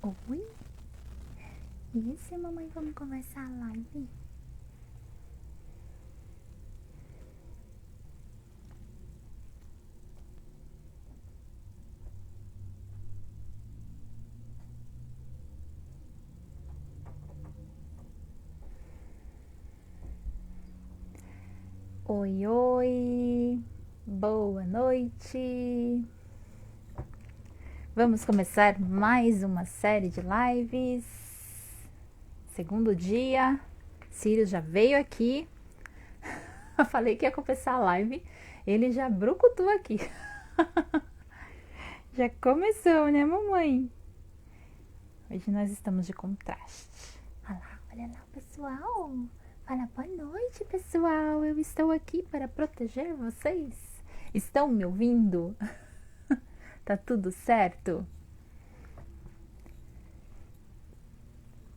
Oi? Isso, mamãe, vamos conversar a live? Oi, oi! Boa noite! Vamos começar mais uma série de lives. Segundo dia. Círio já veio aqui. Eu falei que ia começar a live. Ele já brucutou aqui. Já começou, né, mamãe? Hoje nós estamos de contraste. Olha lá, pessoal. Fala boa noite, pessoal. Eu estou aqui para proteger vocês. Estão me ouvindo? Tá tudo certo?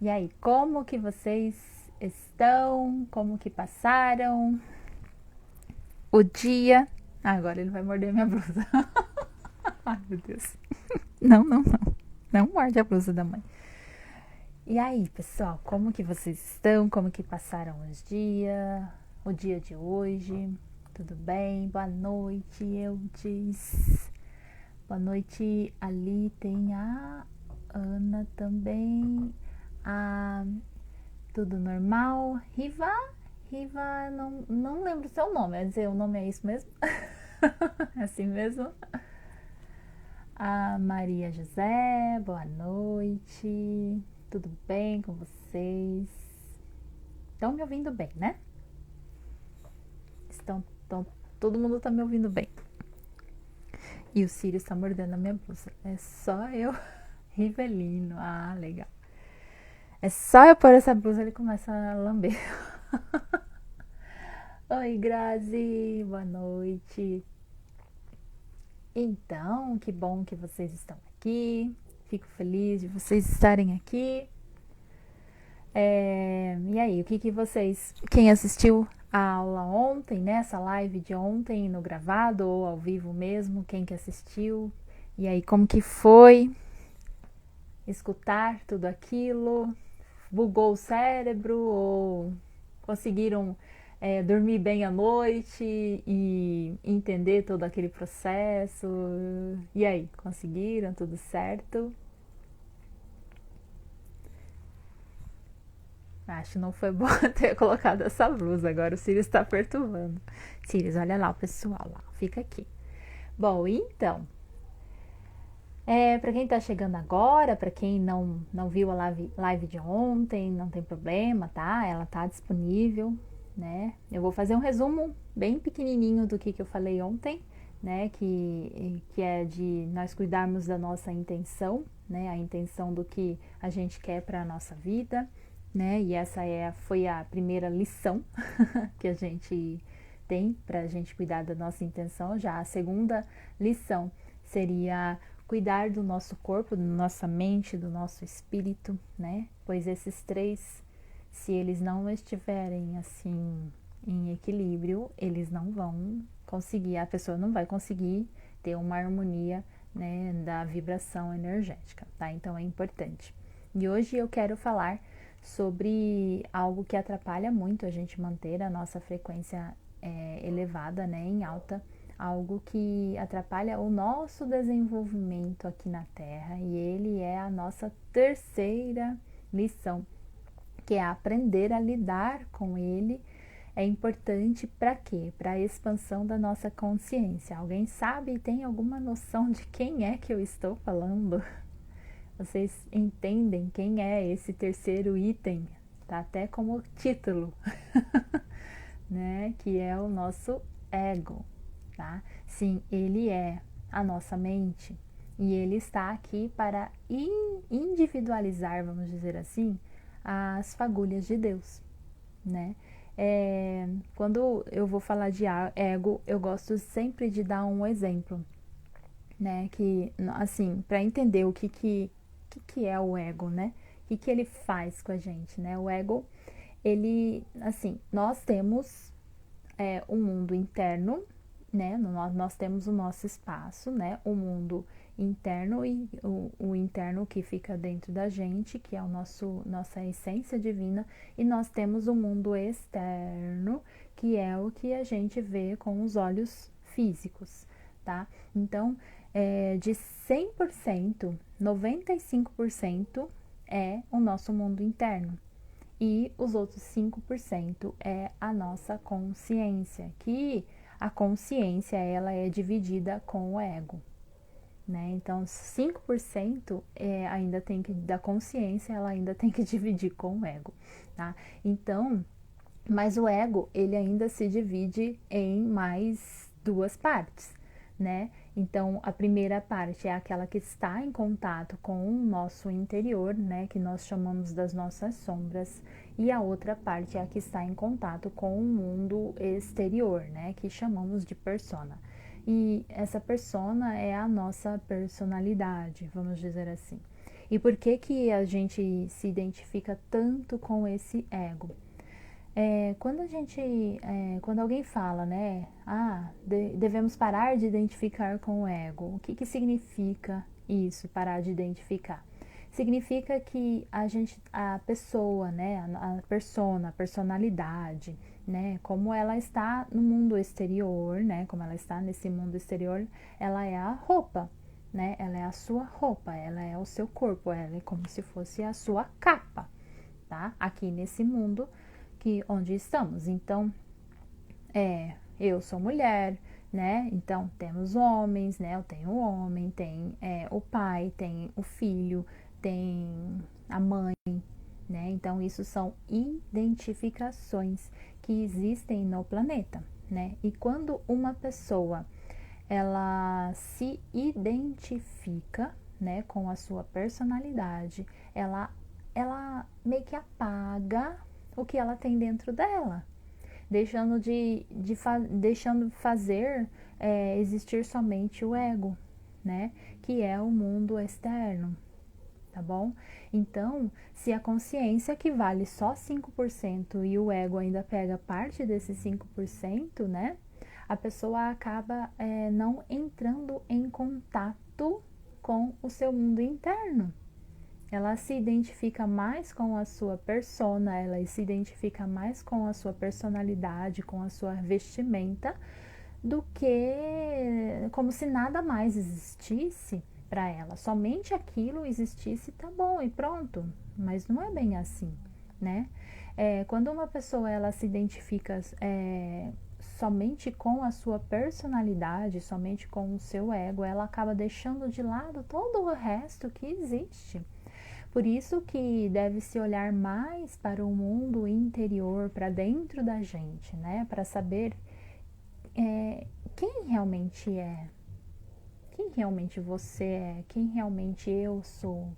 E aí, como que vocês estão? Como que passaram o dia? Agora ele vai morder minha blusa. Ai, meu Deus. Não, não, não. Não morde a blusa da mãe. E aí, pessoal, como que vocês estão? Como que passaram o dia de hoje? Tudo bem? Boa noite, Eudes. Boa noite, ali tem a Ana também. Tudo normal. Riva, não lembro o seu nome, quer dizer, o nome é isso mesmo? É assim mesmo? A Maria José, boa noite. Tudo bem com vocês? Estão me ouvindo bem, né? Todo mundo tá me ouvindo bem. E o Círio está mordendo a minha blusa. É só eu, Rivelino. Ah, legal. É só eu pôr essa blusa, ele começa a lamber. Oi, Grazi, boa noite. Então, que bom que vocês estão aqui. Fico feliz de vocês estarem aqui. E aí, o que vocês... Quem assistiu a aula ontem, né? Essa live de ontem no gravado ou ao vivo mesmo, quem que assistiu? E aí, como que foi escutar tudo aquilo? Bugou o cérebro ou conseguiram dormir bem à noite e entender todo aquele processo? E aí, conseguiram? Tudo certo? Acho que não foi bom ter colocado essa blusa. Agora o Sirius está perturbando. Sirius, olha lá o pessoal lá. Fica aqui. Bom, então, para quem está chegando agora, para quem não viu a live de ontem, não tem problema, tá? Ela tá disponível, né? Eu vou fazer um resumo bem pequenininho do que eu falei ontem, né? Que é de nós cuidarmos da nossa intenção, né? A intenção do que a gente quer para a nossa vida, né? E essa foi a primeira lição que a gente tem para a gente cuidar da nossa intenção. Já a segunda lição seria cuidar do nosso corpo, da nossa mente, do nosso espírito, né? Pois esses três, se eles não estiverem assim em equilíbrio, eles não vão conseguir, a pessoa não vai conseguir ter uma harmonia, né, da vibração energética, tá? Então é importante. E hoje eu quero falar sobre algo que atrapalha muito a gente manter a nossa frequência elevada, né, em alta, algo que atrapalha o nosso desenvolvimento aqui na Terra, e ele é a nossa terceira lição, que é aprender a lidar com ele. É importante para quê? Para a expansão da nossa consciência. Alguém sabe e tem alguma noção de quem é que eu estou falando? Vocês entendem quem é esse terceiro item? Tá até como título, né? Que é o nosso ego, tá? Sim, ele é a nossa mente e ele está aqui para individualizar, vamos dizer assim, as fagulhas de Deus, né? Quando eu vou falar de ego, eu gosto sempre de dar um exemplo, né? Que, assim, para entender o que é o ego, né? O que ele faz com a gente, né? O ego, ele, assim, nós temos um mundo interno, né? Nós temos o nosso espaço, né? O mundo interno e o interno que fica dentro da gente, que é o nossa essência divina, e nós temos o mundo externo, que é o que a gente vê com os olhos físicos, tá? Então, de 100%, 95% é o nosso mundo interno. E os outros 5% é a nossa consciência, que a consciência ela é dividida com o ego, né? Então, 5% ainda tem que, da consciência, ela ainda tem que dividir com o ego, tá? Então, mas o ego, ele ainda se divide em mais duas partes, né? Então, a primeira parte é aquela que está em contato com o nosso interior, né? Que nós chamamos das nossas sombras. E a outra parte é a que está em contato com o mundo exterior, né? Que chamamos de persona. E essa persona é a nossa personalidade, vamos dizer assim. E por que que a gente se identifica tanto com esse ego? Quando alguém fala, né, devemos parar de identificar com o ego, o que que significa isso, parar de identificar? Significa que a pessoa, né, a persona, a personalidade, né, como ela está no mundo exterior, né, como ela está nesse mundo exterior, ela é a roupa, né, ela é a sua roupa, ela é o seu corpo, ela é como se fosse a sua capa, tá? Aqui nesse mundo onde estamos. Então, eu sou mulher, né? Então, temos homens, né? Eu tenho o homem, tem o pai, tem o filho, tem a mãe, né? Então, isso são identificações que existem no planeta, né? E quando uma pessoa, ela se identifica, né, com a sua personalidade, ela meio que apaga o que ela tem dentro dela, deixando deixando fazer existir somente o ego, né? Que é o mundo externo, tá bom? Então, se a consciência que vale só 5% e o ego ainda pega parte desses 5%, né? A pessoa acaba não entrando em contato com o seu mundo interno. Ela se identifica mais com a sua persona, ela se identifica mais com a sua personalidade, com a sua vestimenta, do que como se nada mais existisse para ela. Somente aquilo existisse, tá bom, e pronto. Mas não é bem assim, né? Quando uma pessoa ela se identifica somente com a sua personalidade, somente com o seu ego, ela acaba deixando de lado todo o resto que existe. Por isso que deve se olhar mais para o mundo interior, para dentro da gente, né? Para saber quem realmente é, quem realmente você é, quem realmente eu sou,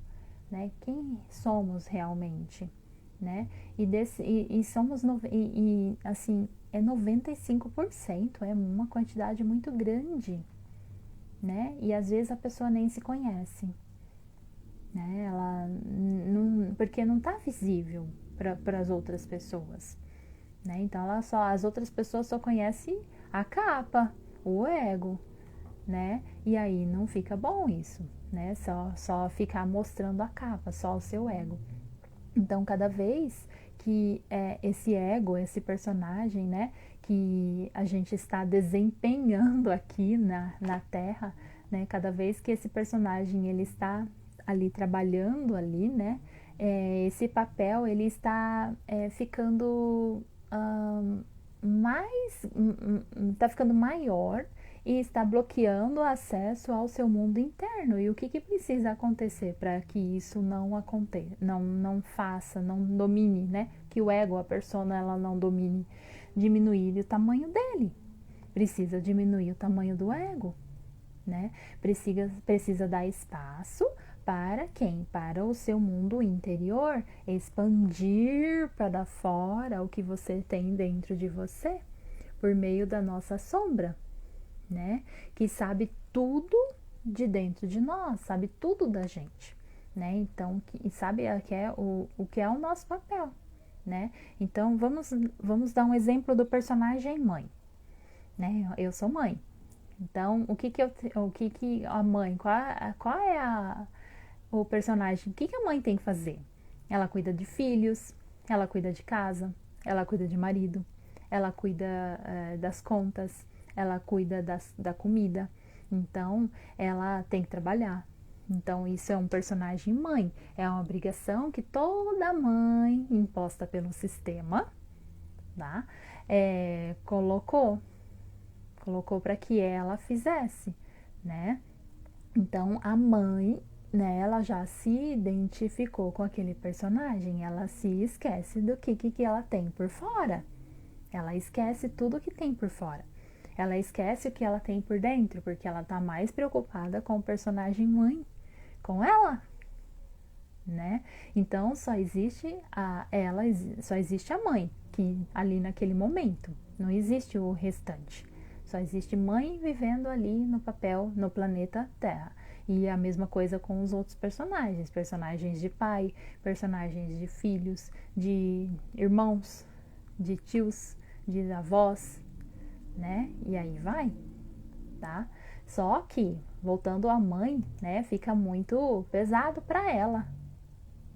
né? Quem somos realmente, né? E somos, assim, 95%, é uma quantidade muito grande, né? E às vezes a pessoa nem se conhece. Né? Ela não, porque não está visível para as outras pessoas, né? Então as outras pessoas só conhecem a capa, o ego, né? E aí não fica bom isso, né? Só ficar mostrando a capa, só o seu ego. Então cada vez que esse ego, esse personagem, né, que a gente está desempenhando aqui na Terra, né, cada vez que esse personagem ele está ali trabalhando ali, né, esse papel ele está ficando está ficando maior e está bloqueando o acesso ao seu mundo interno. E o que precisa acontecer para que isso não aconteça, não faça, não domine, né? Que o ego, a persona, ela não domine, diminuir o tamanho dele. Precisa diminuir o tamanho do ego, né? Precisa dar espaço para quem? Para o seu mundo interior, expandir para fora o que você tem dentro de você, por meio da nossa sombra, né? Que sabe tudo de dentro de nós, sabe tudo da gente, né? Então, sabe o que é o nosso papel, né? Então, vamos dar um exemplo do personagem mãe, né? Eu sou mãe. Então, o que que a mãe, qual é o personagem, o que que a mãe tem que fazer? Ela cuida de filhos, ela cuida de casa, ela cuida de marido, ela cuida das contas, ela cuida da comida. Então, ela tem que trabalhar. Então, isso é um personagem mãe. É uma obrigação que toda mãe, imposta pelo sistema, tá? Colocou para que ela fizesse, né? Então, a mãe, né, ela já se identificou com aquele personagem, ela se esquece do que ela tem por fora. Ela esquece tudo que tem por fora. Ela esquece o que ela tem por dentro, porque ela tá mais preocupada com o personagem mãe, com ela, né? Então só existe só existe a mãe que ali naquele momento, não existe o restante. Só existe mãe vivendo ali no papel, no planeta Terra. E a mesma coisa com os outros personagens, personagens de pai, personagens de filhos, de irmãos, de tios, de avós, né? E aí vai, tá? Só que, voltando à mãe, né, fica muito pesado para ela,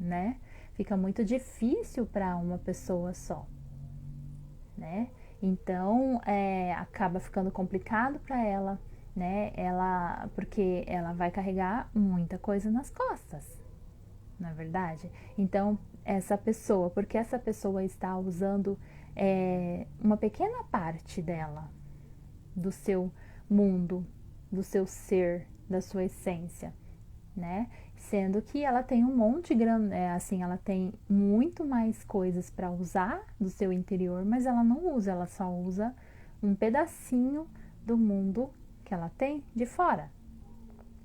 né? Fica muito difícil para uma pessoa só, né? Então, acaba ficando complicado para ela, né? Porque ela vai carregar muita coisa nas costas, não é verdade? Então, porque essa pessoa está usando uma pequena parte dela, do seu mundo, do seu ser, da sua essência, né? Sendo que ela tem um monte grande, assim, ela tem muito mais coisas para usar do seu interior, mas ela não usa, ela só usa um pedacinho do mundo que ela tem de fora,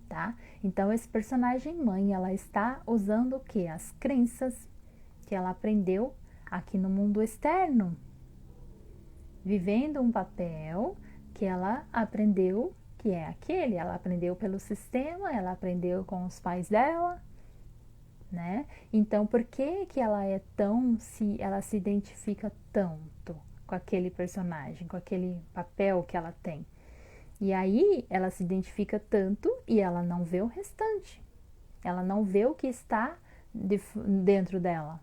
tá? Então esse personagem mãe, ela está usando o que? As crenças que ela aprendeu aqui no mundo externo, vivendo um papel que ela aprendeu que é aquele, ela aprendeu pelo sistema, ela aprendeu com os pais dela, né? Então, por que que ela ela se identifica tanto com aquele personagem, com aquele papel que ela tem? E aí, ela se identifica tanto e ela não vê o restante. Ela não vê o que está dentro dela,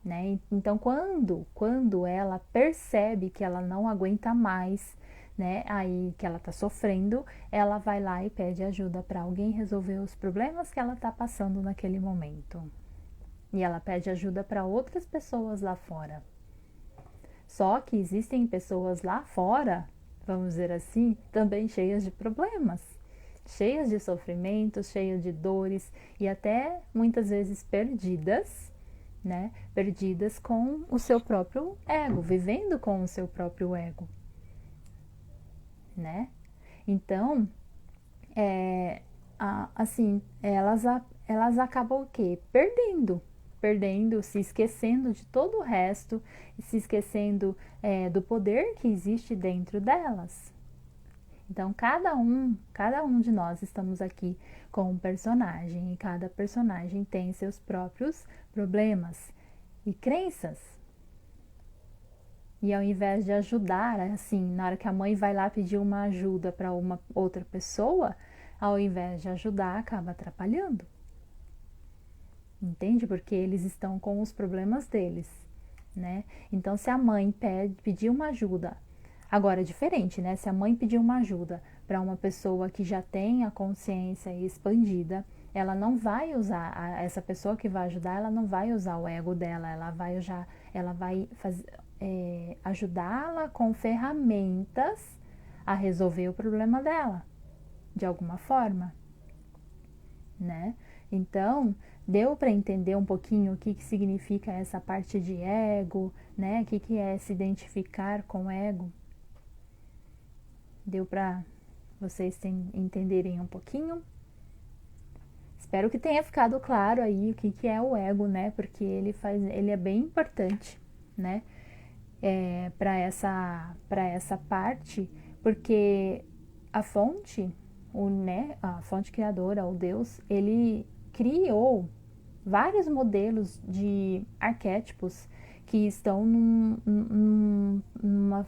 né? Então, quando ela percebe que ela não aguenta mais, né, aí que ela tá sofrendo, ela vai lá e pede ajuda para alguém resolver os problemas que ela tá passando naquele momento. E ela pede ajuda para outras pessoas lá fora. Só que existem pessoas lá fora, vamos dizer assim, também cheias de problemas, cheias de sofrimentos, cheias de dores e até muitas vezes perdidas, né? Perdidas com o seu próprio ego, vivendo com o seu próprio ego, né? Então, assim, elas acabam o quê? Perdendo, se esquecendo de todo o resto, se esquecendo do poder que existe dentro delas. Então, cada um de nós estamos aqui com um personagem e cada personagem tem seus próprios problemas e crenças. E ao invés de ajudar, assim, na hora que a mãe vai lá pedir uma ajuda para uma outra pessoa, ao invés de ajudar, acaba atrapalhando. Entende? Porque eles estão com os problemas deles, né? Então, se a mãe pedir uma ajuda, agora é diferente, né? Se a mãe pedir uma ajuda para uma pessoa que já tem a consciência expandida, ela não vai usar, essa pessoa que vai ajudar, ela não vai usar o ego dela, ela vai ajudá-la com ferramentas a resolver o problema dela, de alguma forma, né? Então, deu para entender um pouquinho o que significa essa parte de ego, né? O que é se identificar com ego? Deu para vocês entenderem um pouquinho? Espero que tenha ficado claro aí o que é o ego, né? Porque ele é bem importante, né? Para essa parte, porque a fonte, a fonte criadora, o Deus, ele criou vários modelos de arquétipos que estão numa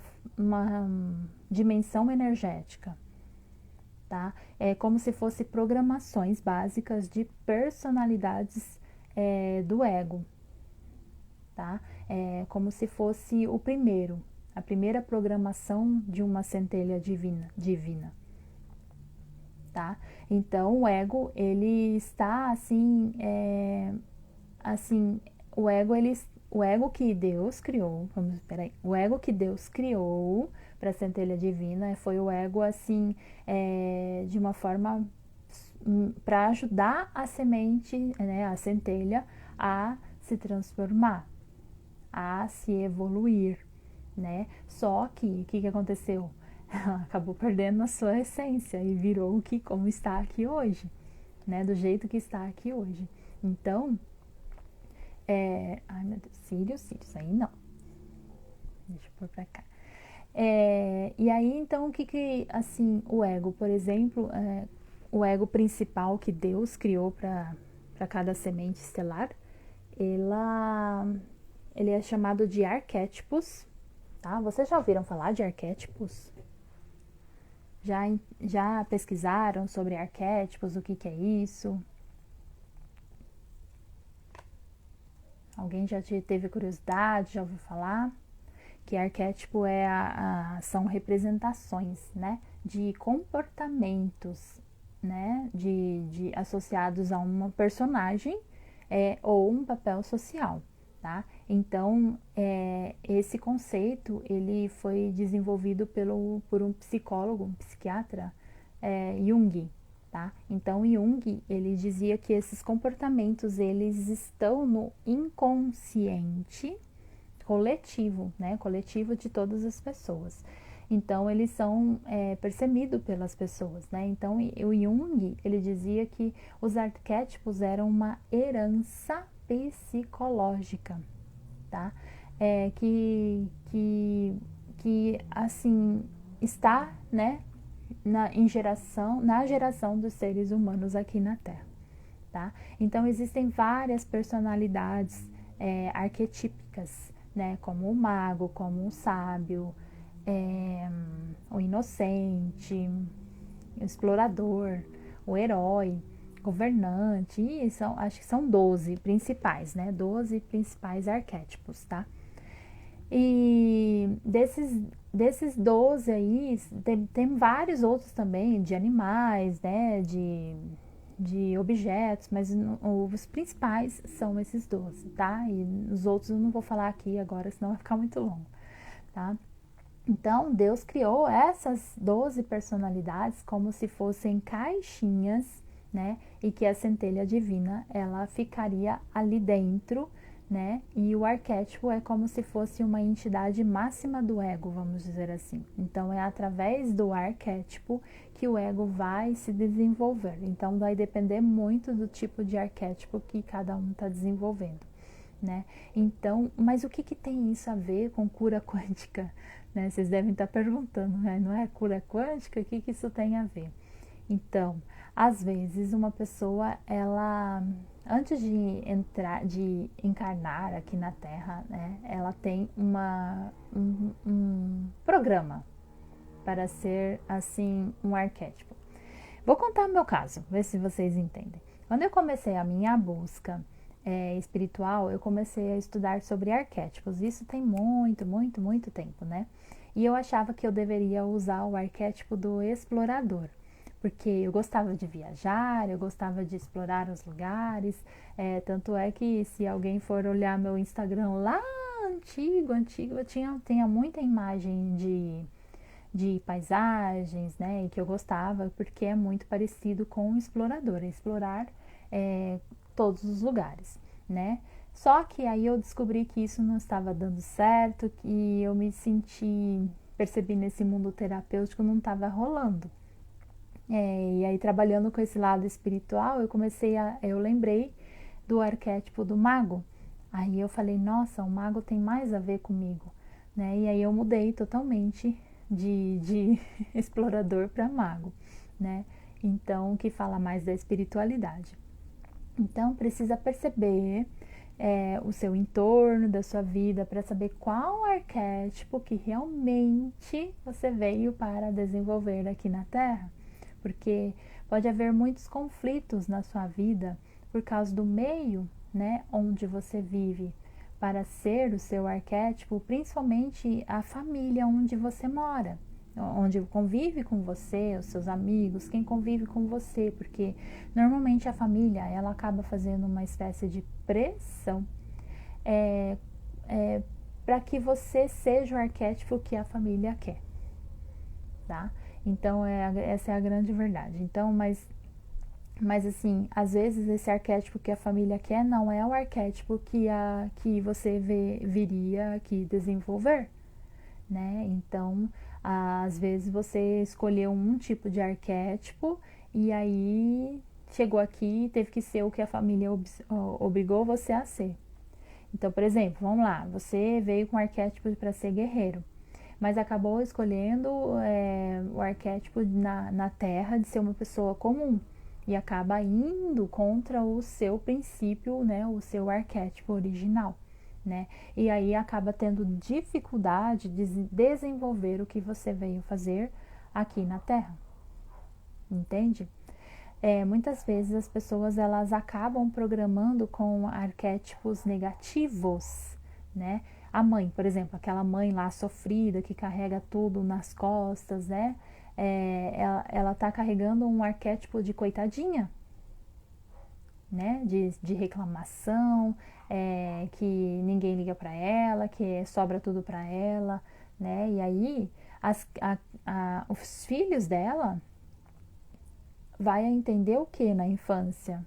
dimensão energética, tá? É como se fosse programações básicas de personalidades do ego, tá? É como se fosse a primeira programação de uma centelha divina, tá? Então, o ego, ele está assim, o ego que Deus criou, o ego que Deus criou para a centelha divina foi o ego, assim, de uma forma para ajudar a semente, né, a centelha, a se transformar, a se evoluir, né? Só que o que aconteceu? Ela acabou perdendo a sua essência e virou o que como está aqui hoje, né? Do jeito que está aqui hoje. Então, ai meu Deus, Sirius, aí não. Deixa eu pôr pra cá. E aí, então, o que assim, o ego, por exemplo, o ego principal que Deus criou para cada semente estelar, ele é chamado de arquétipos, tá? Vocês já ouviram falar de arquétipos? Já pesquisaram sobre arquétipos, o que é isso? Alguém já teve curiosidade, já ouviu falar? Que arquétipo são representações, né, de comportamentos, né, de associados a uma personagem ou um papel social, tá? Então, esse conceito, ele foi desenvolvido por um psicólogo, um psiquiatra, Jung, tá? Então, Jung, ele dizia que esses comportamentos, eles estão no inconsciente coletivo, né? Coletivo de todas as pessoas. Então, eles são percebidos pelas pessoas, né? Então, o Jung, ele dizia que os arquétipos eram uma herança psicológica, tá? Que assim, está, né? Na geração dos seres humanos aqui na Terra, tá? Então, existem várias personalidades arquetípicas, né? Como o mago, como o sábio, o inocente, o explorador, o herói, governante, e acho que são 12 principais, né? 12 principais arquétipos, tá? E desses 12 aí, tem vários outros também, de animais, né? De objetos, mas os principais são esses 12, tá? E os outros eu não vou falar aqui agora, senão vai ficar muito longo, tá? Então, Deus criou essas 12 personalidades como se fossem caixinhas, né? E que a centelha divina, ela ficaria ali dentro, né? E o arquétipo é como se fosse uma entidade máxima do ego, vamos dizer assim. Então, é através do arquétipo que o ego vai se desenvolver. Então, vai depender muito do tipo de arquétipo que cada um está desenvolvendo, né? Então, mas o que tem isso a ver com cura quântica? Né? Vocês devem estar perguntando, né? Não é cura quântica? O que isso tem a ver? Então, às vezes uma pessoa, ela, antes de encarnar aqui na Terra, né? Ela tem um programa para ser, assim, um arquétipo. Vou contar o meu caso, ver se vocês entendem. Quando eu comecei a minha busca espiritual, eu comecei a estudar sobre arquétipos. Isso tem muito tempo, né? E eu achava que eu deveria usar o arquétipo do explorador, porque eu gostava de viajar, eu gostava de explorar os lugares, tanto é que se alguém for olhar meu Instagram lá antigo, eu tinha muita imagem de paisagens, né, e que eu gostava, porque é muito parecido com o explorador, explorar todos os lugares, né? Só que aí eu descobri que isso não estava dando certo, que eu percebi nesse mundo terapêutico não estava rolando. E aí trabalhando com esse lado espiritual, eu lembrei do arquétipo do mago. Aí eu falei, nossa, o mago tem mais a ver comigo, né? E aí eu mudei totalmente de explorador para mago, né? Então, que fala mais da espiritualidade. Então, precisa perceber o seu entorno, da sua vida, para saber qual arquétipo que realmente você veio para desenvolver aqui na Terra. porque pode haver muitos conflitos na sua vida por causa do meio, né, onde você vive, para ser o seu arquétipo, principalmente a família onde você mora, onde convive com você, os seus amigos, quem convive com você, porque normalmente a família, ela acaba fazendo uma espécie de pressão para que você seja o arquétipo que a família quer, tá? Então, essa é a grande verdade. Então, mas assim, às vezes esse arquétipo que a família quer não é o arquétipo que você viria aqui desenvolver, né? Então, às vezes você escolheu um tipo de arquétipo e aí chegou aqui e teve que ser o que a família obrigou você a ser. Então, por exemplo, vamos lá, você veio com o arquétipo para ser guerreiro, mas acabou escolhendo o arquétipo na Terra de ser uma pessoa comum e acaba indo contra o seu princípio, né, o seu arquétipo original, né? E aí acaba tendo dificuldade de desenvolver o que você veio fazer aqui na Terra, entende? Muitas vezes as pessoas elas acabam programando com arquétipos negativos, né? A mãe, por exemplo, aquela mãe lá sofrida que carrega tudo nas costas, né? Ela tá carregando um arquétipo de coitadinha, né? De reclamação, que ninguém liga para ela, que sobra tudo para ela, né? E aí os filhos dela vai entender o que na infância?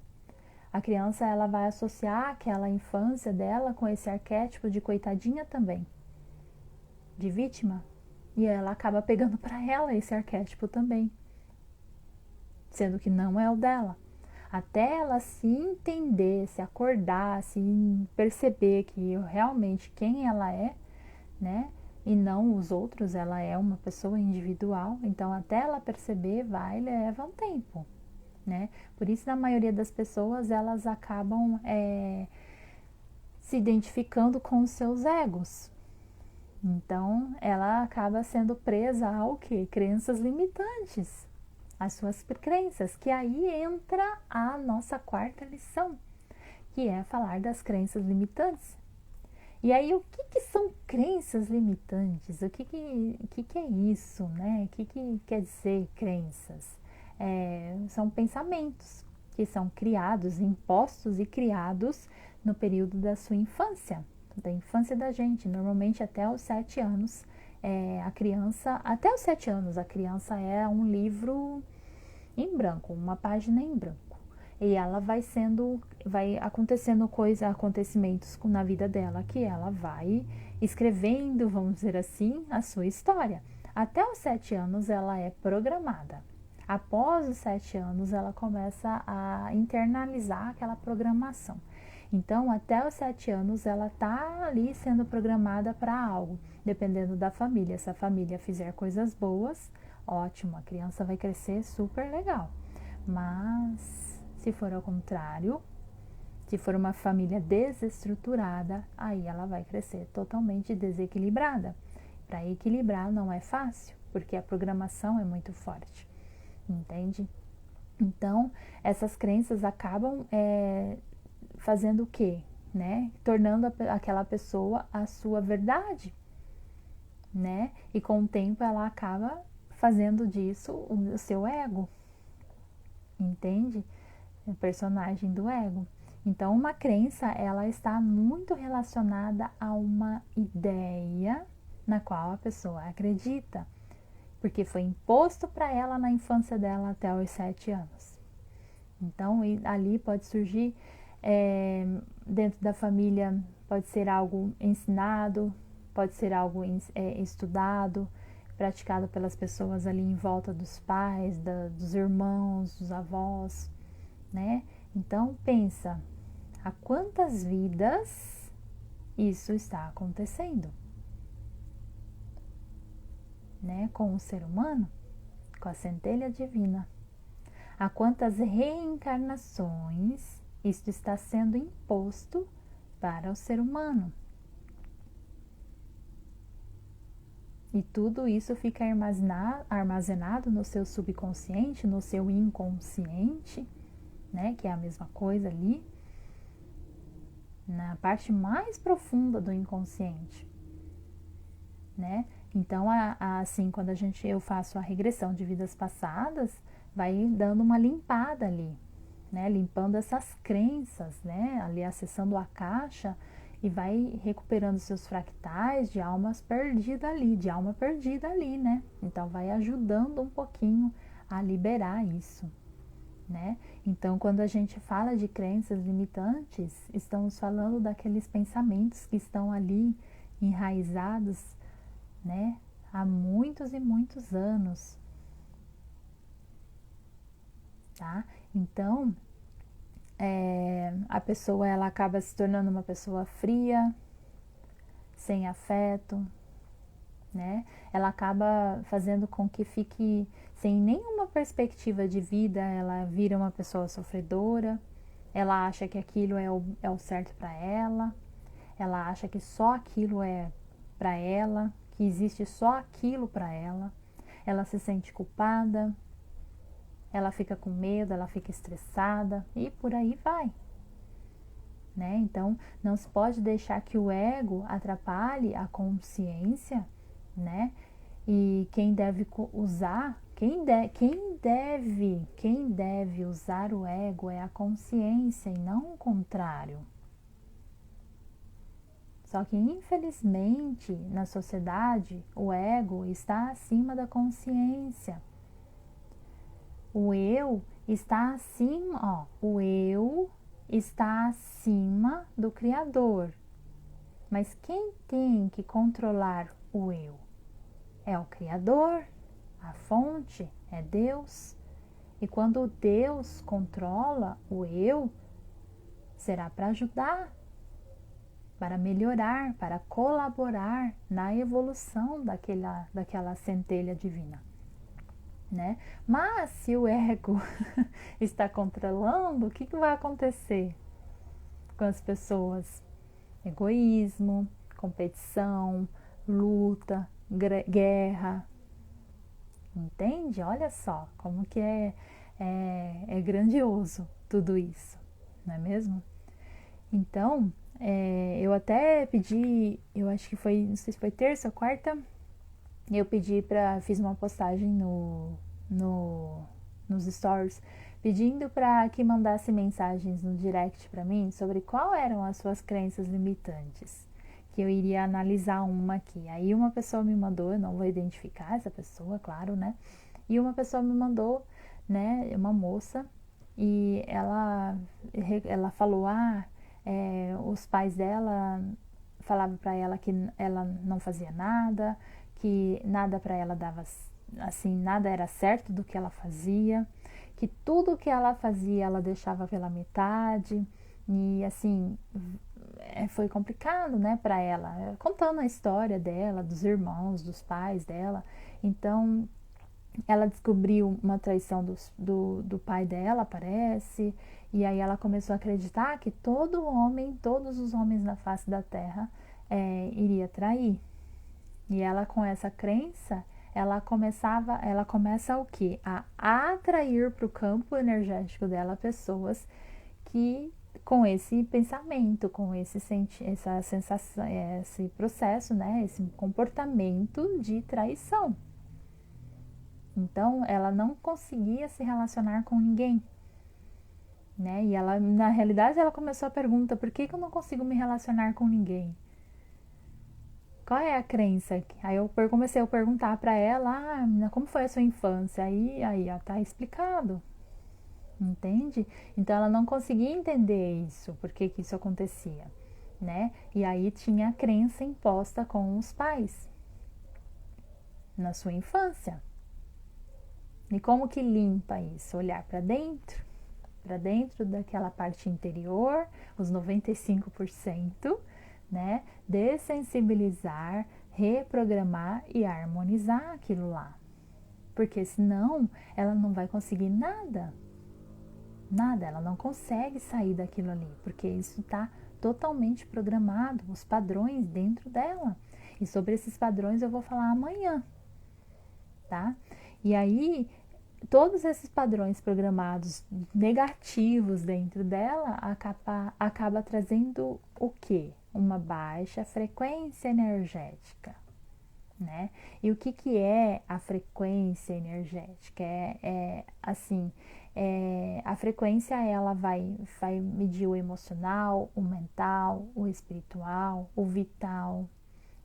A criança ela vai associar aquela infância dela com esse arquétipo de coitadinha também, de vítima, e ela acaba pegando para ela esse arquétipo também, sendo que não é o dela. Até ela se entender, se acordar, se perceber que realmente quem ela é, né? E não os outros, ela é uma pessoa individual, então até ela perceber leva um tempo, né? Por isso, na maioria das pessoas, elas acabam se identificando com os seus egos. Então, ela acaba sendo presa ao quê? Crenças limitantes, as suas crenças, que aí entra a nossa quarta lição, que é falar das crenças limitantes. E aí, o que são crenças limitantes? O que é isso, né? O que quer dizer crenças? São pensamentos que são criados, impostos e criados no período da sua infância, da infância da gente, normalmente até os 7 anos. Até os 7 anos, a criança é um livro em branco, uma página em branco. E ela vai acontecendo acontecimentos na vida dela que ela vai escrevendo, vamos dizer assim, a sua história. Até os 7 anos ela é programada. Após os 7 anos ela começa a internalizar aquela programação. Então, até os 7 anos ela está ali sendo programada para algo, dependendo da família. Se a família fizer coisas boas, ótimo, a criança vai crescer super legal. Mas se for ao contrário, se for uma família desestruturada, aí ela vai crescer totalmente desequilibrada. Para equilibrar não é fácil, porque a programação é muito forte, entende? Então, essas crenças acabam fazendo o quê? Né? Tornando aquela pessoa a sua verdade, né? E com o tempo ela acaba fazendo disso o seu ego, entende? O personagem do ego. Então, uma crença, ela está muito relacionada a uma ideia na qual a pessoa acredita, porque foi imposto para ela na infância dela até os 7 anos. Então, ali pode surgir, dentro da família, pode ser algo ensinado, pode ser algo estudado, praticado pelas pessoas ali em volta dos pais, dos irmãos, dos avós, né? Então, pensa, há quantas vidas isso está acontecendo, né? Com o ser humano, com a centelha divina. Há quantas reencarnações isso está sendo imposto para o ser humano. E tudo isso fica armazenado no seu subconsciente, no seu inconsciente, né? Que é a mesma coisa ali, na parte mais profunda do inconsciente, né? Então, assim, quando eu faço a regressão de vidas passadas, vai dando uma limpada ali, né? Limpando essas crenças, né? Ali acessando a caixa e vai recuperando seus fractais de almas perdidas ali, de alma perdida ali, né? Então, vai ajudando um pouquinho a liberar isso, né? Então, quando a gente fala de crenças limitantes, estamos falando daqueles pensamentos que estão ali enraizados, né? Há muitos e muitos anos, tá? Então, a pessoa ela acaba se tornando uma pessoa fria, sem afeto, né? Ela acaba fazendo com que fique sem nenhuma perspectiva de vida, ela vira uma pessoa sofredora, ela acha que aquilo é o certo para ela acha que só aquilo é para ela, que existe só aquilo para ela se sente culpada, ela fica com medo, ela fica estressada e por aí vai. Né? Então, não se pode deixar que o ego atrapalhe a consciência, né? E quem deve usar, quem deve usar o ego é a consciência e não o contrário. Só que, infelizmente, na sociedade, o ego está acima da consciência. O eu está acima, o eu está acima do Criador. Mas quem tem que controlar o eu? É o Criador, a fonte, é Deus. E quando Deus controla o eu, será para ajudar, para melhorar, para colaborar na evolução daquela centelha divina. Né? Mas se o ego está controlando, o que vai acontecer com as pessoas? Egoísmo, competição, luta, guerra. Entende? Olha só como que é grandioso tudo isso, não é mesmo? Então, eu até pedi, eu acho que foi, não sei se foi terça ou quarta, eu fiz uma postagem nos stories, pedindo para que mandasse mensagens no direct para mim sobre qual eram as suas crenças limitantes, que eu iria analisar uma aqui. Aí uma pessoa me mandou, eu não vou identificar essa pessoa, claro, né? E uma pessoa me mandou, né, uma moça, e ela falou, os pais dela falavam para ela que ela não fazia nada, que nada para ela dava, assim, nada era certo do que ela fazia, que tudo que ela fazia ela deixava pela metade, e assim, foi complicado, né, para ela, contando a história dela, dos irmãos, dos pais dela. Então, ela descobriu uma traição do pai dela, parece, e aí ela começou a acreditar que todos os homens na face da terra iria trair. E ela, com essa crença, ela começa o quê? A atrair para o campo energético dela pessoas que, com esse pensamento, com essa sensação, esse processo, né? Esse comportamento de traição. Então, ela não conseguia se relacionar com ninguém, né? E ela, na realidade, ela começou a pergunta: por que eu não consigo me relacionar com ninguém? Qual é a crença? Aí eu comecei a perguntar para ela, menina, como foi a sua infância? Aí ó, tá explicado, entende? Então ela não conseguia entender isso, por que isso acontecia, né? E aí tinha a crença imposta com os pais na sua infância. E como que limpa isso? Olhar para dentro daquela parte interior, os 95%, né? Dessensibilizar, reprogramar e harmonizar aquilo lá. Porque senão ela não vai conseguir nada. Nada, ela não consegue sair daquilo ali, porque isso está totalmente programado, os padrões dentro dela. E sobre esses padrões eu vou falar amanhã, tá? E aí, todos esses padrões programados negativos dentro dela acaba trazendo o quê? Uma baixa frequência energética, né? E o que é a frequência energética? Assim, a frequência ela vai medir o emocional, o mental, o espiritual, o vital,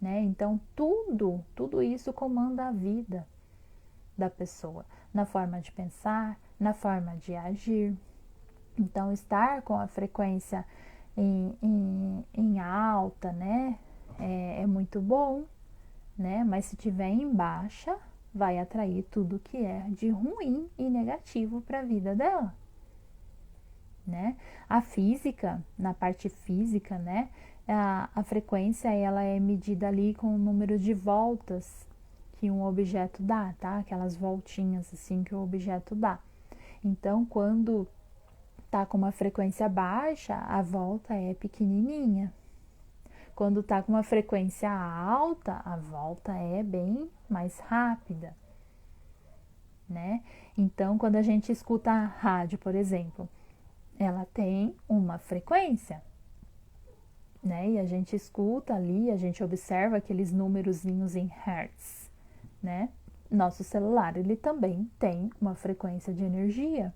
né? Então tudo isso comanda a vida da pessoa, na forma de pensar, na forma de agir. Então, estar com a frequência em alta, né, é muito bom, né? Mas se tiver em baixa, vai atrair tudo que é de ruim e negativo para a vida dela, né? A física, na parte física, né, a frequência ela é medida ali com o número de voltas que um objeto dá, tá? Aquelas voltinhas assim que o objeto dá. Então, quando tá com uma frequência baixa, a volta é pequenininha. Quando tá com uma frequência alta, a volta é bem mais rápida, né? Então, quando a gente escuta a rádio, por exemplo, ela tem uma frequência, né? E a gente escuta ali, a gente observa aqueles númerozinhos em hertz, né? Nosso celular, ele também tem uma frequência de energia,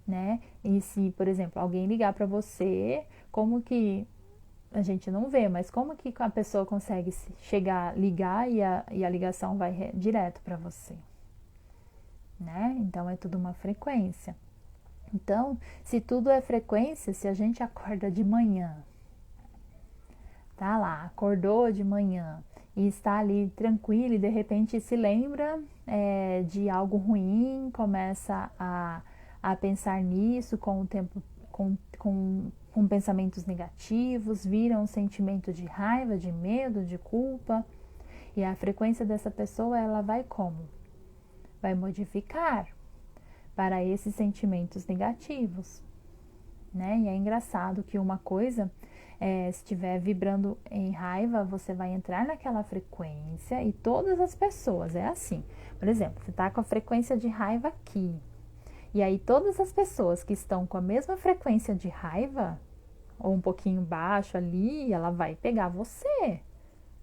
né? E se, por exemplo, alguém ligar para você, como que a gente não vê, mas como que a pessoa consegue chegar, ligar e a ligação vai direto para você, né? Então é tudo uma frequência. Então, se tudo é frequência, se a gente acorda de manhã, tá lá, acordou de manhã e está ali tranquilo e de repente se lembra de algo ruim, começa a pensar nisso com o tempo, com pensamentos negativos, vira um sentimento de raiva, de medo, de culpa, e a frequência dessa pessoa ela vai como? Vai modificar para esses sentimentos negativos, né? E é engraçado que uma coisa, se estiver vibrando em raiva, você vai entrar naquela frequência e todas as pessoas, é assim. Por exemplo, você está com a frequência de raiva aqui, e aí todas as pessoas que estão com a mesma frequência de raiva, ou um pouquinho baixo ali, ela vai pegar você,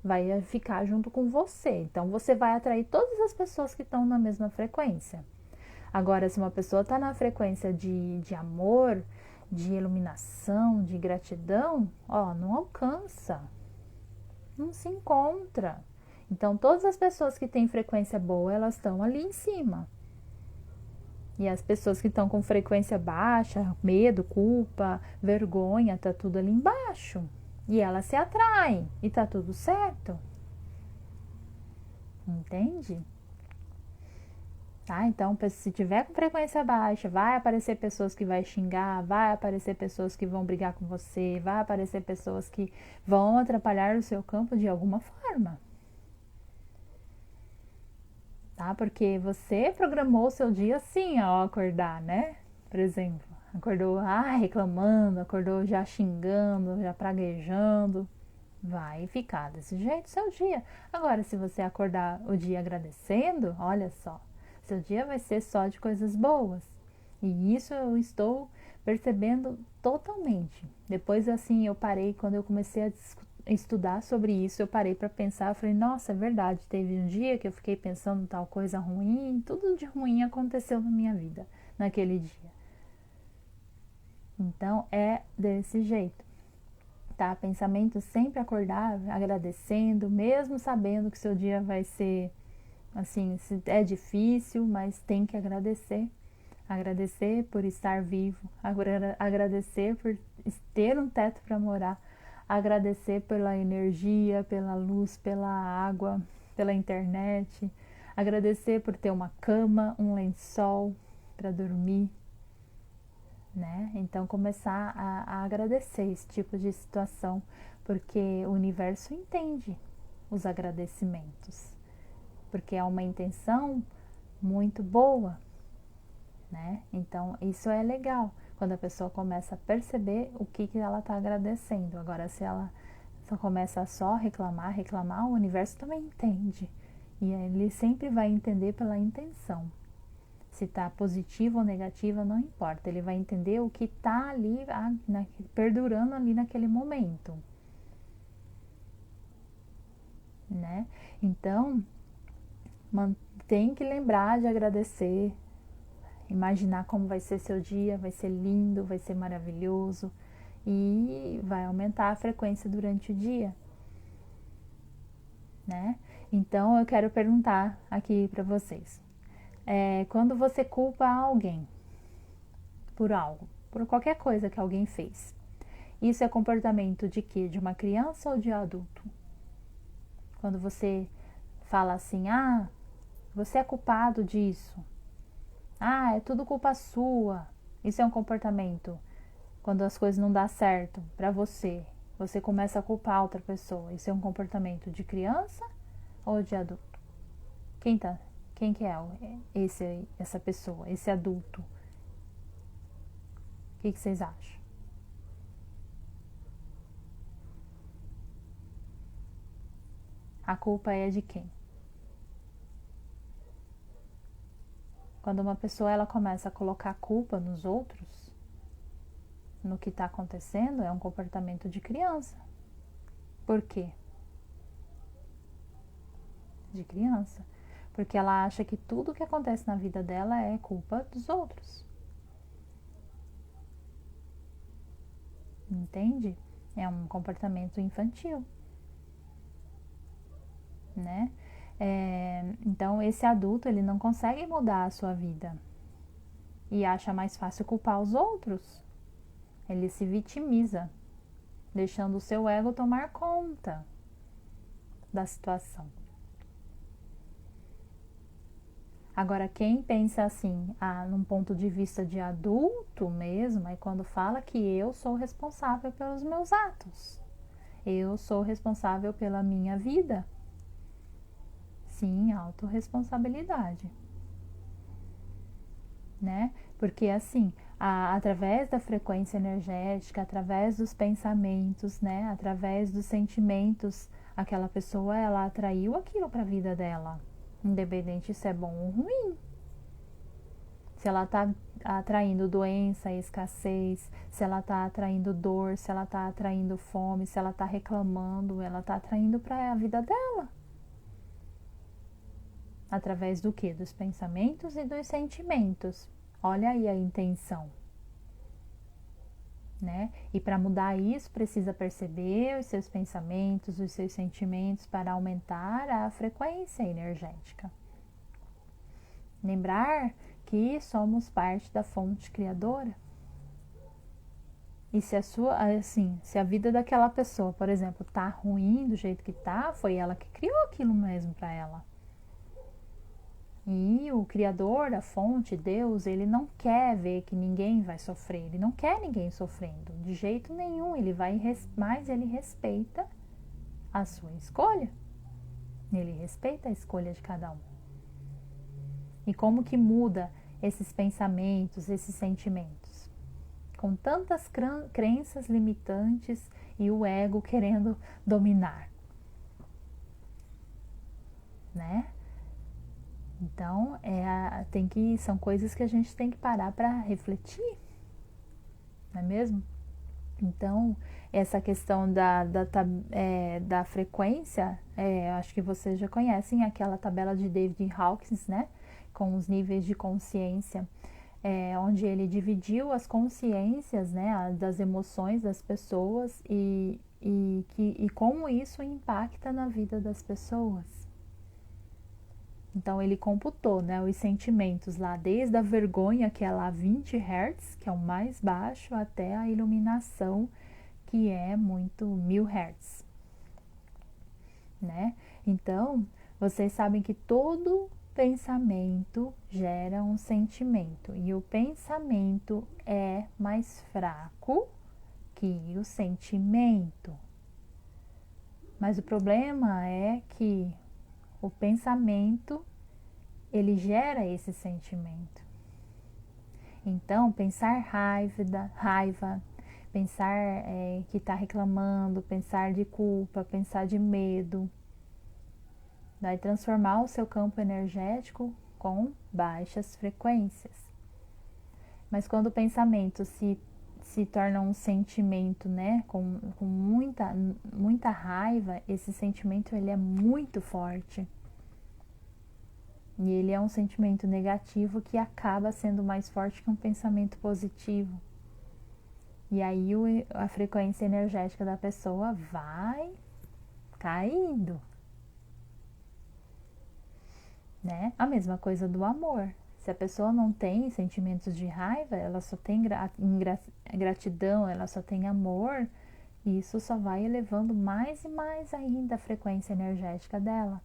vai ficar junto com você. Então você vai atrair todas as pessoas que estão na mesma frequência. Agora, se uma pessoa está na frequência de amor, de iluminação, de gratidão, ó, não alcança, não se encontra. Então, todas as pessoas que têm frequência boa, elas estão ali em cima. E as pessoas que estão com frequência baixa, medo, culpa, vergonha, tá tudo ali embaixo. E elas se atraem e tá tudo certo. Entende? Tá? Então, se tiver com frequência baixa, vai aparecer pessoas que vai xingar, vai aparecer pessoas que vão brigar com você, vai aparecer pessoas que vão atrapalhar o seu campo de alguma forma. Tá? Porque você programou o seu dia assim ao acordar, né? Por exemplo, acordou reclamando, acordou já xingando, já praguejando. Vai ficar desse jeito seu dia. Agora, se você acordar o dia agradecendo, olha só, seu dia vai ser só de coisas boas. E isso eu estou percebendo totalmente. Depois, assim, eu parei, quando eu comecei a estudar sobre isso, eu parei para pensar, eu falei, nossa, é verdade, teve um dia que eu fiquei pensando tal coisa ruim, tudo de ruim aconteceu na minha vida naquele dia. Então, é desse jeito. Tá? Pensamento sempre acordar agradecendo, mesmo sabendo que seu dia vai ser assim, é difícil, mas tem que agradecer. Agradecer por estar vivo, agradecer por ter um teto para morar, agradecer pela energia, pela luz, pela água, pela internet, agradecer por ter uma cama, um lençol para dormir, né? Então começar a agradecer esse tipo de situação, porque o universo entende os agradecimentos, porque é uma intenção muito boa, né? Então isso é legal quando a pessoa começa a perceber o que ela está agradecendo. Agora, se ela só começa a só reclamar, reclamar, o universo também entende. E ele sempre vai entender pela intenção. Se está positiva ou negativa, não importa. Ele vai entender o que está ali, perdurando ali naquele momento. Né? Então, tem que lembrar de agradecer, imaginar como vai ser seu dia, vai ser lindo, vai ser maravilhoso e vai aumentar a frequência durante o dia, né? Então eu quero perguntar aqui para vocês, quando você culpa alguém por algo, por qualquer coisa que alguém fez, isso é comportamento de quê? De uma criança ou de adulto? Quando você fala assim, você é culpado disso, é tudo culpa sua, isso é um comportamento. Quando as coisas não dão certo para você, você começa a culpar outra pessoa. Isso é um comportamento de criança ou de adulto? Quem que é essa pessoa, esse adulto? O que vocês acham? A culpa é de quem? Quando uma pessoa ela começa a colocar a culpa nos outros, no que está acontecendo, é um comportamento de criança. Por quê? De criança. Porque ela acha que tudo que acontece na vida dela é culpa dos outros. Entende? É um comportamento infantil, né? Então esse adulto ele não consegue mudar a sua vida e acha mais fácil culpar os outros. Ele se vitimiza, deixando o seu ego tomar conta da situação. Agora, quem pensa assim, num ponto de vista de adulto mesmo, é quando fala que eu sou responsável pelos meus atos. Eu sou responsável pela minha vida. Sim, autorresponsabilidade. Né? Porque assim, através da frequência energética, através dos pensamentos, né? Através dos sentimentos, aquela pessoa, ela atraiu aquilo para a vida dela. Independente se é bom ou ruim. Se ela está atraindo doença, escassez, se ela está atraindo dor, se ela está atraindo fome, se ela está reclamando, ela está atraindo para a vida dela. Através do quê? Dos pensamentos e dos sentimentos. Olha aí a intenção. Né? E para mudar isso, precisa perceber os seus pensamentos, os seus sentimentos para aumentar a frequência energética. Lembrar que somos parte da fonte criadora. E se se a vida daquela pessoa, por exemplo, tá ruim do jeito que tá, foi ela que criou aquilo mesmo para ela. E o Criador, a fonte, Deus, ele não quer ver que ninguém vai sofrer. Ele não quer ninguém sofrendo, de jeito nenhum. Mas ele respeita a sua escolha. Ele respeita a escolha de cada um. E como que muda esses pensamentos, esses sentimentos? Com tantas crenças limitantes e o ego querendo dominar. Né? Então, são coisas que a gente tem que parar para refletir, não é mesmo? Então, essa questão da frequência, acho que vocês já conhecem aquela tabela de David Hawkins, né? Com os níveis de consciência, onde ele dividiu as consciências, né, das emoções das pessoas e como isso impacta na vida das pessoas. Então ele computou, né, os sentimentos lá, desde a vergonha, que é lá 20 Hz, que é o mais baixo, até a iluminação, que é muito 1000 Hz. Né? Então, vocês sabem que todo pensamento gera um sentimento. E o pensamento é mais fraco que o sentimento. Mas o problema é que o pensamento, ele gera esse sentimento. Então, pensar raiva, pensar que está reclamando, pensar de culpa, pensar de medo. Vai transformar o seu campo energético com baixas frequências. Mas quando o pensamento se torna um sentimento, né, com muita raiva, esse sentimento ele é muito forte. E ele é um sentimento negativo que acaba sendo mais forte que um pensamento positivo. E aí a frequência energética da pessoa vai caindo. Né? A mesma coisa do amor. Se a pessoa não tem sentimentos de raiva, ela só tem gratidão, ela só tem amor, e isso só vai elevando mais e mais ainda a frequência energética dela.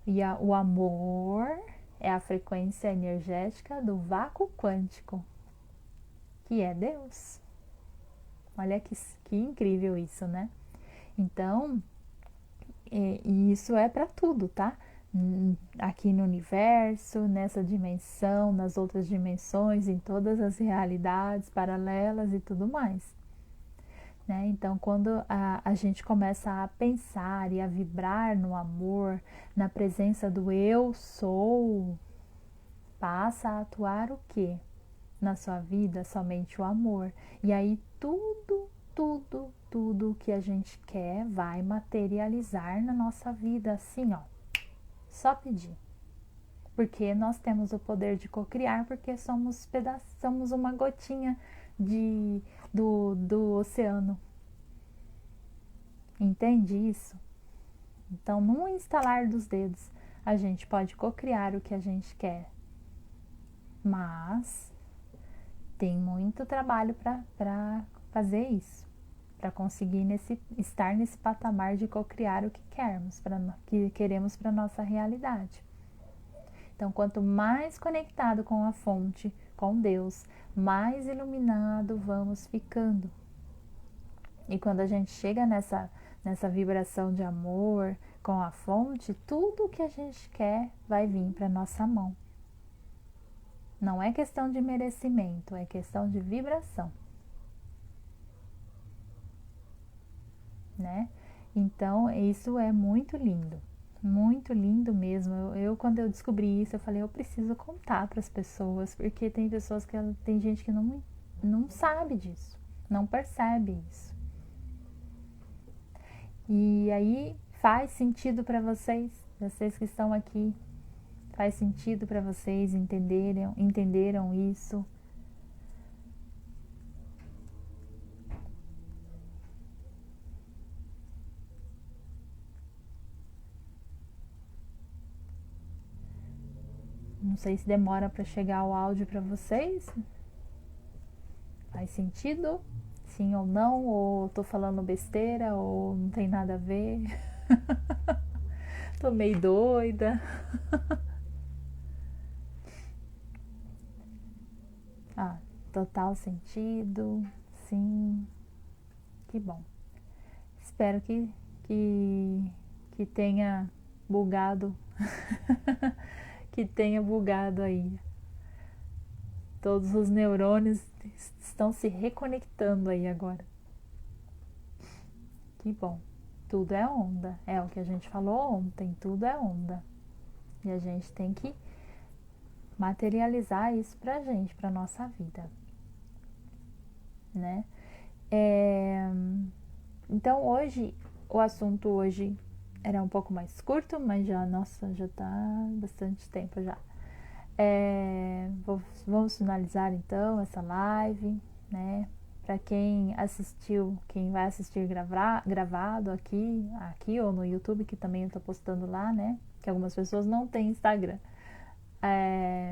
E o amor é a frequência energética do vácuo quântico, que é Deus. Olha que incrível isso, né? Então, e isso é para tudo, tá? Aqui no universo, nessa dimensão, nas outras dimensões, em todas as realidades paralelas e tudo mais. Né? Então, quando a gente começa a pensar e a vibrar no amor, na presença do eu sou, passa a atuar o quê? Na sua vida, somente o amor. E aí tudo que a gente quer vai materializar na nossa vida, assim, ó. Só pedir. Porque nós temos o poder de cocriar, porque somos uma gotinha do oceano. Entende isso? Então, num instalar dos dedos, a gente pode cocriar o que a gente quer. Mas tem muito trabalho para fazer isso. Para conseguir estar nesse patamar de cocriar o que queremos para a nossa realidade. Então, quanto mais conectado com a fonte, com Deus, mais iluminado vamos ficando. E quando a gente chega nessa vibração de amor com a fonte, tudo o que a gente quer vai vir para nossa mão. Não é questão de merecimento, é questão de vibração. Né? Então, isso é muito lindo mesmo. Quando eu descobri isso, eu falei, eu preciso contar para as pessoas, porque tem pessoas tem gente que não sabe disso, não percebe isso. E aí faz sentido para vocês que estão aqui, faz sentido para vocês entenderam isso? Não sei se demora para chegar o áudio para vocês. Faz sentido? Sim ou não? Ou tô falando besteira? Ou não tem nada a ver? Tô meio doida. Total sentido. Sim. Que bom. Espero que tenha bugado. Que tenha bugado aí. Todos os neurônios estão se reconectando aí agora. Que bom. Tudo é onda. É o que a gente falou ontem. Tudo é onda. E a gente tem que materializar isso pra gente, pra nossa vida. Né? Então hoje, o assunto hoje era um pouco mais curto, mas já tá bastante tempo já. Vamos finalizar então essa live, né? Para quem assistiu, quem vai assistir gravado aqui ou no YouTube, que também eu tô postando lá, né? Que algumas pessoas não têm Instagram.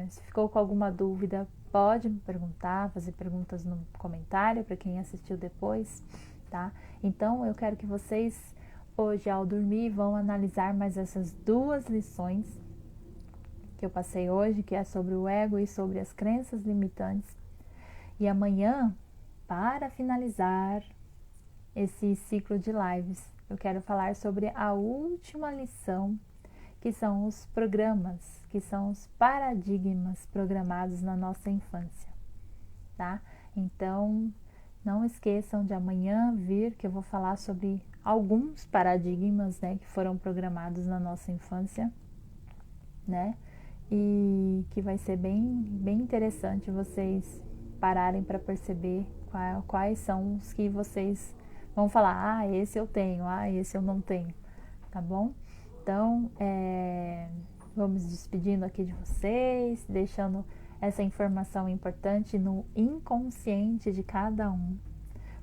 Se ficou com alguma dúvida, pode me perguntar, fazer perguntas no comentário para quem assistiu depois, tá? Então eu quero que vocês hoje ao dormir vão analisar mais essas 2 lições que eu passei hoje, que é sobre o ego e sobre as crenças limitantes. E amanhã, para finalizar esse ciclo de lives, eu quero falar sobre a última lição, que são os programas, que são os paradigmas programados na nossa infância, tá? Então, não esqueçam de amanhã vir, que eu vou falar sobre alguns paradigmas, né, que foram programados na nossa infância, né? E que vai ser bem interessante vocês pararem para perceber quais são os que vocês vão falar, esse eu tenho, esse eu não tenho, tá bom? Então, vamos despedindo aqui de vocês, deixando essa informação importante no inconsciente de cada um,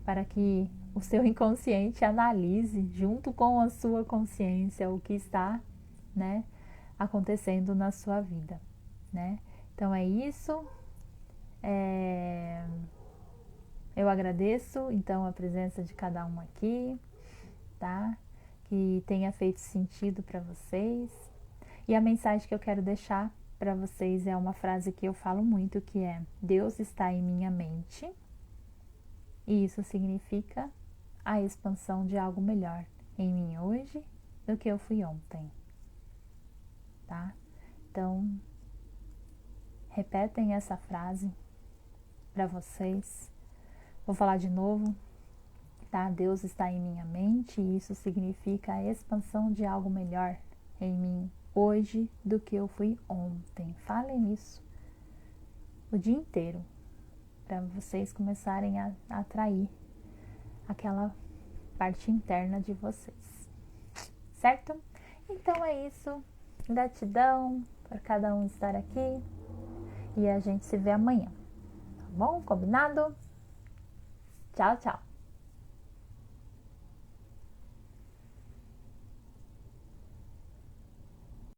para que o seu inconsciente analise junto com a sua consciência o que está, né, acontecendo na sua vida, né? Então é isso. Eu agradeço então a presença de cada um aqui, tá? Que tenha feito sentido para vocês. E a mensagem que eu quero deixar para vocês é uma frase que eu falo muito, que é: Deus está em minha mente. E isso significa a expansão de algo melhor em mim hoje do que eu fui ontem, tá? Então, repetem essa frase para vocês. Vou falar de novo, tá? Deus está em minha mente e isso significa a expansão de algo melhor em mim hoje do que eu fui ontem. Falem isso o dia inteiro, para vocês começarem a atrair aquela parte interna de vocês, certo? Então é isso. Gratidão por cada um estar aqui e a gente se vê amanhã, tá bom? Combinado? Tchau, tchau.